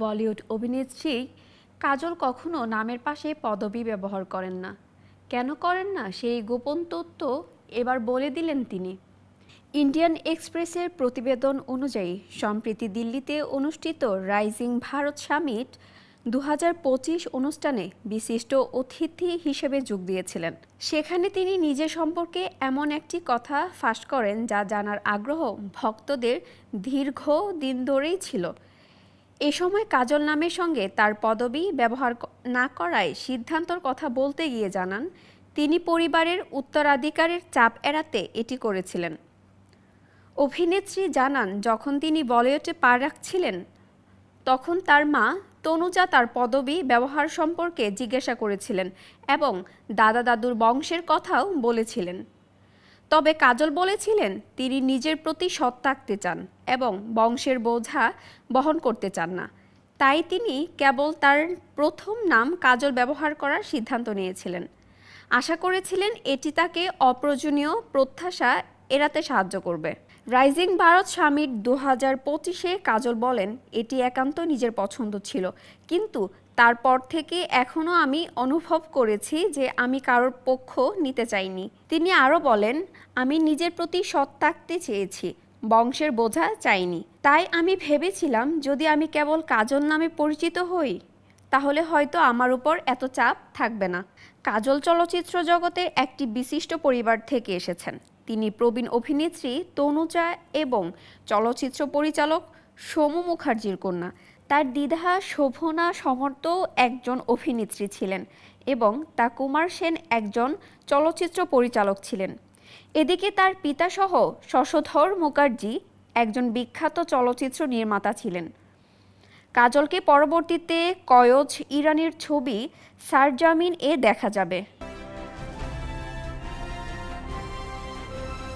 বলিউড অভিনেত্রী কাজল কখনো নামের পাশে পদবি ব্যবহার করেন না। কেন করেন না সেই গোপন তথ্য এবার বলে দিলেন তিনি। ইন্ডিয়ান এক্সপ্রেসের প্রতিবেদন অনুযায়ী সম্প্রতি দিল্লিতে অনুষ্ঠিত রাইজিং ভারত সামিট 2025 অনুষ্ঠানে বিশিষ্ট অতিথি হিসেবে যোগ দিয়েছিলেন। সেখানে তিনি নিজের সম্পর্কে এমন একটি কথা ফাঁস করেন যা জানার আগ্রহ ভক্তদের দীর্ঘ দিন ধরেই ছিল। এ সময় কাজল নামের সঙ্গে তার পদবি ব্যবহার না করায় সিদ্ধান্তর কথা বলতে গিয়ে জানান, তিনি পরিবারের উত্তরাধিকারের চাপ এড়াতে এটি করেছিলেন। অভিনেত্রী জানান, যখন তিনি বলিউডে পা রাখছিলেন তখন তার মা তনুজা তার পদবি ব্যবহার সম্পর্কে জিজ্ঞাসা করেছিলেন এবং দাদা দাদুর বংশের কথাও বলেছিলেন। তবে কাজল বলেছিলেন তিনি নিজের প্রতি সৎ থাকতে চান এবং বংশের বোঝা বহন করতে চান না। তাই তিনি কেবল তার প্রথম নাম কাজল ব্যবহার করার সিদ্ধান্ত নিয়েছিলেন। আশা করেছিলেন এটি তাকে অপ্রয়োজনীয় প্রত্যাশা এড়াতে সাহায্য করবে। রাইজিং ভারত সামিট 2025-এ কাজল বলেন, এটি একান্ত নিজের পছন্দ ছিল, কিন্তু তারপর থেকে এখনও আমি অনুভব করেছি যে আমি কারোর পক্ষ নিতে চাইনি। তিনি আরও বলেন, আমি নিজের প্রতি সৎ থাকতে চেয়েছি, বংশের বোঝা চাইনি। তাই আমি ভেবেছিলাম যদি আমি কেবল কাজল নামে পরিচিত হই তাহলে হয়তো আমার উপর এত চাপ থাকবে না। কাজল চলচ্চিত্র জগতের একটি বিশিষ্ট পরিবার থেকে এসেছেন। তিনি প্রবীণ অভিনেত্রী তনুজা এবং চলচ্চিত্র পরিচালক সোমু মুখার্জির কন্যা। তার দিদা শোভনা সমর্থ একজন অভিনেত্রী ছিলেন এবং তা কুমার সেন একজন চলচ্চিত্র পরিচালক ছিলেন। এদিকে তার পিতাসহ শশধর মুখার্জি একজন বিখ্যাত চলচ্চিত্র নির্মাতা ছিলেন। কাজলকে পরবর্তীতে কয়েজ ইরানির ছবি সারজামিন-এ দেখা যাবে।